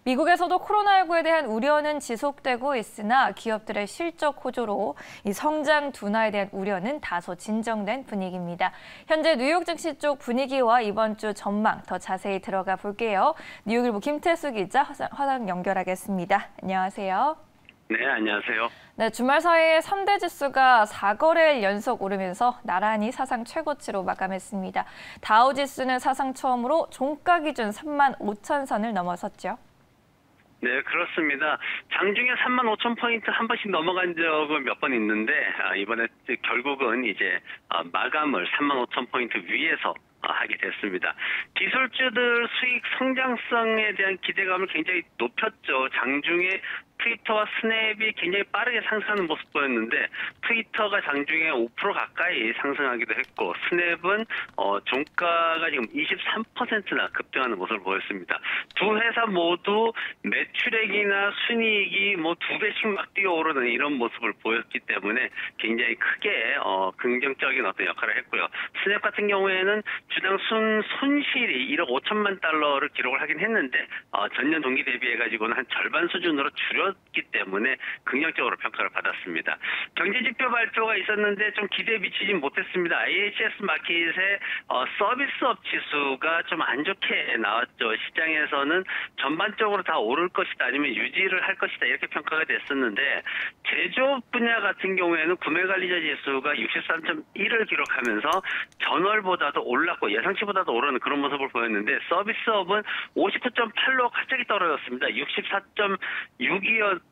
미국에서도 코로나19에 대한 우려는 지속되고 있으나 기업들의 실적 호조로 이 성장 둔화에 대한 우려는 다소 진정된 분위기입니다. 현재 뉴욕 증시 쪽 분위기와 이번 주 전망 더 자세히 들어가 볼게요. 뉴욕일보 김태수 기자 화상 연결하겠습니다. 안녕하세요. 네, 안녕하세요. 네, 주말 사이에 3대 지수가 4거래일 연속 오르면서 나란히 사상 최고치로 마감했습니다. 다우 지수는 사상 처음으로 종가 기준 35,000선을 넘어섰죠. 네, 그렇습니다. 장중에 35,000포인트 한 번씩 넘어간 적은 몇 번 있는데 이번에 결국은 이제 마감을 35,000포인트 위에서 하게 됐습니다. 기술주들 수익 성장성에 대한 기대감을 굉장히 높였죠. 장중에 트위터와 스냅이 굉장히 빠르게 상승하는 모습 보였는데 트위터가 장중에 5% 가까이 상승하기도 했고 스냅은 종가가 지금 23%나 급등하는 모습을 보였습니다. 두 회사 모두 매출액이나 순이익이 뭐 2배씩 막 뛰어오르는 이런 모습을 보였기 때문에 굉장히 크게 긍정적인 어떤 역할을 했고요. 스냅 같은 경우에는 주당 손실이 1억 5천만 달러를 기록을 하긴 했는데 전년 동기 대비해가지고는 한 절반 수준으로 줄였기 때문에 긍정적으로 평가를 받았습니다. 경제지표 발표가 있었는데 좀 기대에 미치지 못했습니다. IHS 마켓의 서비스업 지수가 좀 안 좋게 나왔죠. 시장에서는 전반적으로 다 오를 것이다 아니면 유지를 할 것이다 이렇게 평가가 됐었는데 제조업 분야 같은 경우에는 구매관리자 지수가 63.1을 기록하면서 전월보다도 올랐고 예상치보다도 오르는 그런 모습을 보였는데 서비스업은 59.8로 갑자기 떨어졌습니다. 64.6이었고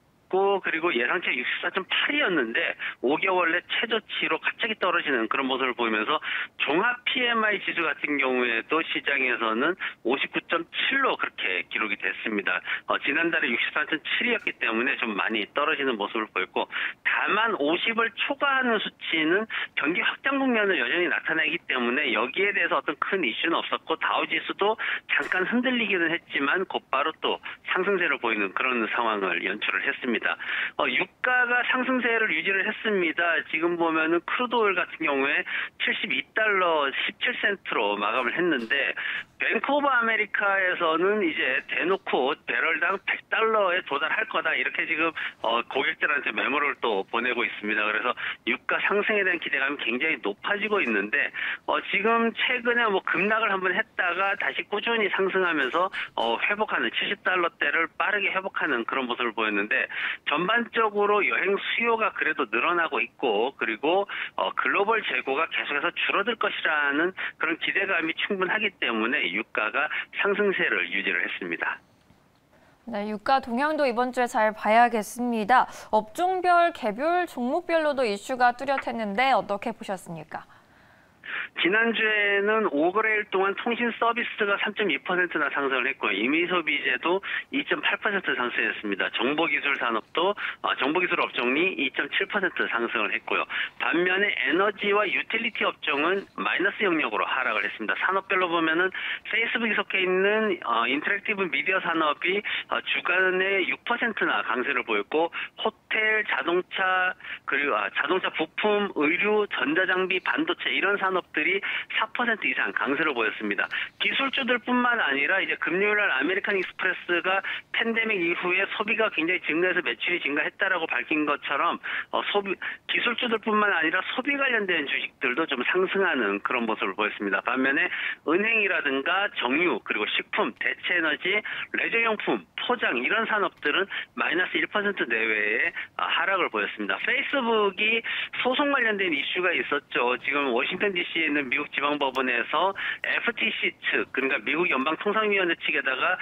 그리고 예상치 64.8이었는데 5개월 내 최저치로 갑자기 떨어지는 그런 모습을 보이면서 종합 PMI 지수 같은 경우에도 시장에서는 59.7로 그렇게 기록이 됐습니다. 지난달에 64.7이었기 때문에 좀 많이 떨어지는 모습을 보였고 다만 50을 초과하는 수치는 경기 확장 국면을 여전히 나타내기 때문에 여기에 대해서 어떤 큰 이슈는 없었고 다우지수도 잠깐 흔들리기는 했지만 곧바로 또 상승세를 보이는 그런 상황을 연출을 했습니다. 유가가 상승세를 유지를 했습니다. 지금 보면은 크루드 오일 같은 경우에 72달러 17센트로 마감을 했는데 뱅크 오브 아메리카에서는 이제 대놓고 배럴당 100달러에 도달할 거다 이렇게 지금 고객들한테 메모를 또 보내고 있습니다. 그래서 유가 상승에 대한 기대감이 굉장히 높아지고 있는데 지금 최근에 뭐 급락을 한번 했다가 다시 꾸준히 상승하면서 회복하는 70달러대를 빠르게 회복하는 그런 모습을 보였는데 전반적으로 여행 수요가 그래도 늘어나고 있고 그리고 글로벌 재고가 계속해서 줄어들 것이라는 그런 기대감이 충분하기 때문에 유가가 상승세를 유지를 했습니다. 네, 유가 동향도 이번 주에 잘 봐야겠습니다. 업종별, 개별, 종목별로도 이슈가 뚜렷했는데 어떻게 보셨습니까? 지난주에는 5거래일 동안 통신 서비스가 3.2%나 상승을 했고요. 임의소비재도 2.8% 상승했습니다. 정보기술 산업도 정보기술 업종이 2.7% 상승을 했고요. 반면에 에너지와 유틸리티 업종은 마이너스 영역으로 하락을 했습니다. 산업별로 보면은 페이스북이 속해 있는 인터랙티브 미디어 산업이 주간에 6%나 강세를 보였고 호텔, 자동차, 그리고 자동차 부품, 의류, 전자장비, 반도체 이런 산업들이 4% 이상 강세를 보였습니다. 기술주들뿐만 아니라 이제 금요일날 아메리칸 익스프레스가 팬데믹 이후에 소비가 굉장히 증가해서 매출이 증가했다라고 밝힌 것처럼 기술주들뿐만 아니라 소비 관련된 주식들도 좀 상승하는 그런 모습을 보였습니다. 반면에 은행이라든가 정유 그리고 식품, 대체에너지, 레저용품, 포장 이런 산업들은 마이너스 1% 내외의 하락을 보였습니다. 페이스북이 소송 관련된 이슈가 있었죠. 지금 워싱턴 DC에 있는 미국 지방법원에서 FTC 측, 그러니까 미국 연방통상위원회 측에다가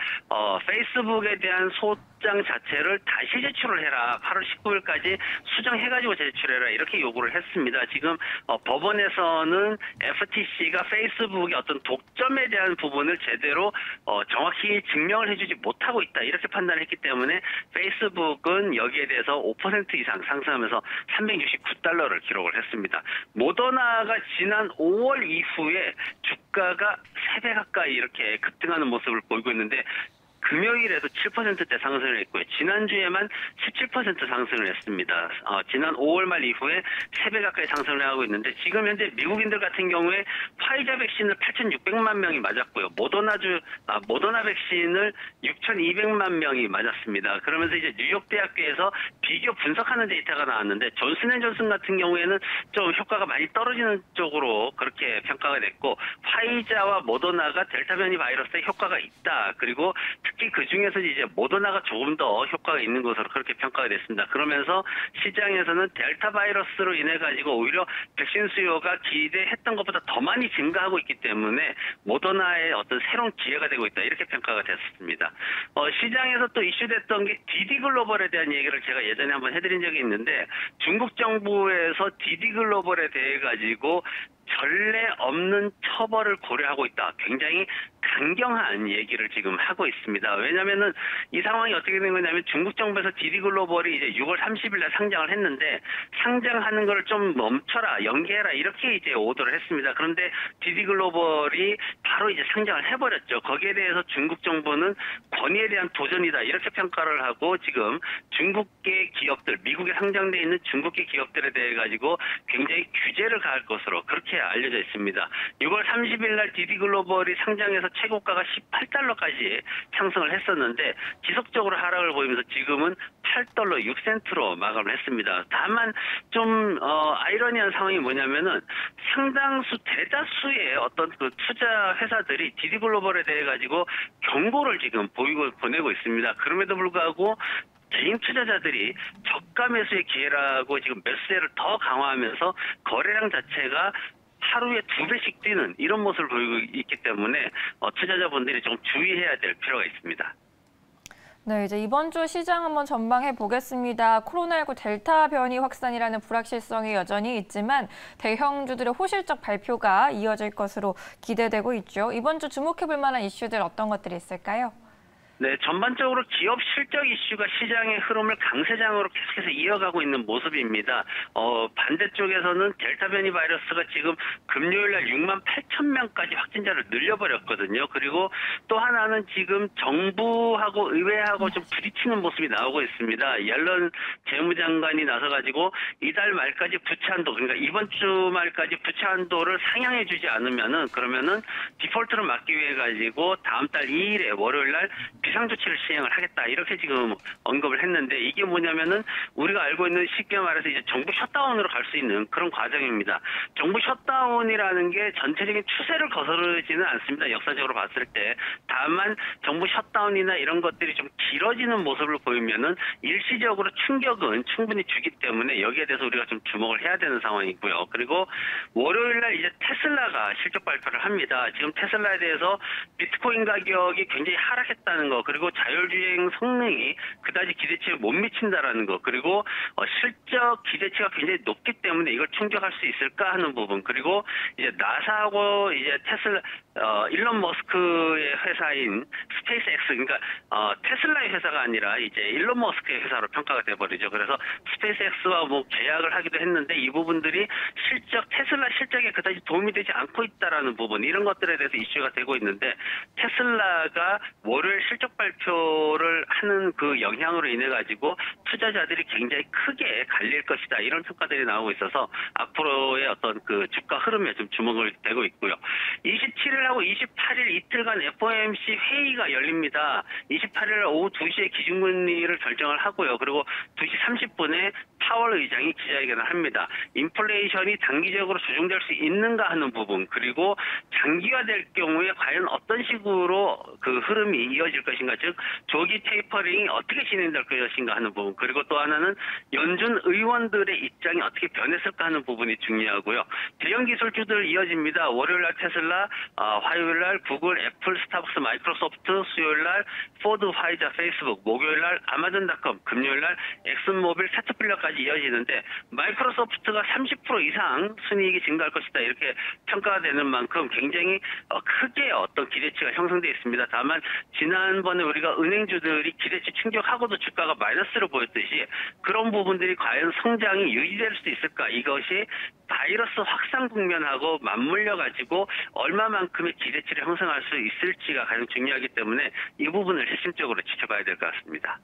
페이스북에 대한 소장 자체를 다시 제출을 해라. 8월 19일까지 수정해가지고 제출해라. 이렇게 요구를 했습니다. 지금 법원에서는 FTC가 페이스북의 어떤 독점에 대한 부분을 제대로 정확히 증명을 해주지 못하고 있다. 이렇게 판단했기 때문에 페이스북은 여기에 대해서 5% 이상 상승하면서 369달러를 기록을 했습니다. 모더나가 지난 5월 이후에 주가가 3배 가까이 이렇게 급등하는 모습을 보이고 있는데 금요일에도 7%대 상승을 했고요. 지난주에만 17% 상승을 했습니다. 지난 5월 말 이후에 3배 가까이 상승을 하고 있는데 지금 현재 미국인들 같은 경우에 화이자 백신을 8,600만 명이 맞았고요. 모더나 백신을 6,200만 명이 맞았습니다. 그러면서 이제 뉴욕 대학교에서 비교 분석하는 데이터가 나왔는데 존슨앤존슨 같은 경우에는 좀 효과가 많이 떨어지는 쪽으로 그렇게 평가가 됐고 화이자와 모더나가 델타 변이 바이러스에 효과가 있다. 그리고 특히 그 중에서 이제 모더나가 조금 더 효과가 있는 것으로 그렇게 평가가 됐습니다. 그러면서 시장에서는 델타 바이러스로 인해 가지고 오히려 백신 수요가 기대했던 것보다 더 많이 증가하고 있기 때문에 모더나의 어떤 새로운 기회가 되고 있다. 이렇게 평가가 됐습니다. 시장에서 또 이슈됐던 게 디디 글로벌에 대한 얘기를 제가 예전에 한번 해드린 적이 있는데 중국 정부에서 디디 글로벌에 대해 가지고 전례 없는 처벌을 고려하고 있다. 굉장히 강경한 얘기를 지금 하고 있습니다. 왜냐면은 이 상황이 어떻게 된 거냐면 중국 정부에서 디디 글로벌이 이제 6월 30일 날 상장을 했는데 상장하는 걸 좀 멈춰라, 연기해라 이렇게 이제 오더를 했습니다. 그런데 디디 글로벌이 바로 이제 상장을 해버렸죠. 거기에 대해서 중국 정부는 권위에 대한 도전이다 이렇게 평가를 하고 지금 중국계 기업들, 미국에 상장돼 있는 중국계 기업들에 대해 가지고 굉장히 규제를 가할 것으로 그렇게 알려져 있습니다. 6월 30일 날 디디 글로벌이 상장해서 최고가가 18달러까지 상승을 했었는데 지속적으로 하락을 보이면서 지금은 8달러 6센트로 마감을 했습니다. 다만 좀 아이러니한 상황이 뭐냐면은 상당수 대다수의 어떤 그 투자 회사들이 디디 글로벌에 대해 가지고 경고를 지금 보내고 있습니다. 그럼에도 불구하고 개인 투자자들이 저가 매수의 기회라고 지금 매수세를 더 강화하면서 거래량 자체가 하루에 2배씩 뛰는 이런 모습을 보이고 있기 때문에 투자자분들이 좀 주의해야 될 필요가 있습니다. 네, 이제 이번 주 시장 한번 전망해 보겠습니다. 코로나19 델타 변이 확산이라는 불확실성이 여전히 있지만 대형주들의 호실적 발표가 이어질 것으로 기대되고 있죠. 이번 주 주목해 볼 만한 이슈들 어떤 것들이 있을까요? 네, 전반적으로 기업 실적 이슈가 시장의 흐름을 강세장으로 계속해서 이어가고 있는 모습입니다. 반대쪽에서는 델타 변이 바이러스가 지금 금요일 날 6만 8천 명까지 확진자를 늘려버렸거든요. 그리고 또 하나는 지금 정부하고 의회하고 좀 부딪히는 모습이 나오고 있습니다. 옐런 재무장관이 나서가지고 이달 말까지 부채 한도, 그러니까 이번 주 말까지 부채 한도를 상향해주지 않으면은 그러면은 디폴트를 막기 위해 가지고 다음 달 2일에 월요일 날 비상조치를 시행을 하겠다 이렇게 지금 언급을 했는데 이게 뭐냐면은 우리가 알고 있는 쉽게 말해서 이제 정부 셧다운으로 갈 수 있는 그런 과정입니다. 정부 셧다운이라는 게 전체적인 추세를 거스르지는 않습니다. 역사적으로 봤을 때. 다만 정부 셧다운이나 이런 것들이 좀 길어지는 모습을 보이면은 일시적으로 충격은 충분히 주기 때문에 여기에 대해서 우리가 좀 주목을 해야 되는 상황이고요. 그리고 월요일 날 이제 테슬라가 실적 발표를 합니다. 지금 테슬라에 대해서 비트코인 가격이 굉장히 하락했다는 거, 그리고 자율주행 성능이 그다지 기대치에 못 미친다라는 거, 그리고 실적 기대치가 굉장히 높기 때문에 이걸 충족할 수 있을까 하는 부분, 그리고 이제 나사하고 이제 일론 머스크의 회사인 스페이스X, 그러니까 테슬라의 회사가 아니라 이제 일론 머스크의 회사로 평가가 돼버리죠. 그래서 스페이스X와 뭐 계약을 하기도 했는데 이 부분들이 테슬라 실적에 그다지 도움이 되지 않고 있다라는 부분, 이런 것들에 대해서 이슈가 되고 있는데 테슬라가 월요일 실적 발표를 하는 그 영향으로 인해 가지고 투자자들이 굉장히 크게 갈릴 것이다 이런 평가들이 나오고 있어서 앞으로의 어떤 그 주가 흐름에 좀 주목을 되고 있고요. 27일하고 28일 이틀간 FOMC 회의가 열립니다. 28일 오후 2시에 기준금리를 결정을 하고요. 그리고 2시 30분에 파월 의장이 기자회견을 합니다. 인플레이션이 단기적으로 조정될 수 있는가 하는 부분, 그리고 장기화될 경우에 과연 어떤 식으로 그 흐름이 이어질 것인가, 즉 조기 테이퍼링이 어떻게 진행될 것인가 하는 부분, 그리고 또 하나는 연준 의원들의 입장이 어떻게 변했을까 하는 부분이 중요하고요. 대형 기술주들 이어집니다. 월요일날 테슬라, 화요일날 구글, 애플, 스타벅스, 마이크로소프트, 수요일날 포드, 화이자, 페이스북, 목요일날 아마존닷컴, 금요일날 엑슨모빌, 캐터필러까지 10%까지 이어지는데 마이크로소프트가 30% 이상 순이익이 증가할 것이다 이렇게 평가가 되는 만큼 굉장히 크게 어떤 기대치가 형성되어 있습니다. 다만 지난번에 우리가 은행주들이 기대치 충족하고도 주가가 마이너스로 보였듯이 그런 부분들이 과연 성장이 유지될 수 있을까? 이것이 바이러스 확산 국면하고 맞물려 가지고 얼마만큼의 기대치를 형성할 수 있을지가 가장 중요하기 때문에 이 부분을 핵심적으로 지켜봐야 될 것 같습니다.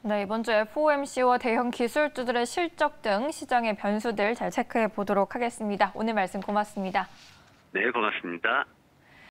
네, 이번 주 FOMC와 대형 기술주들의 실적 등 시장의 변수들 잘 체크해 보도록 하겠습니다. 오늘 말씀 고맙습니다. 네, 고맙습니다.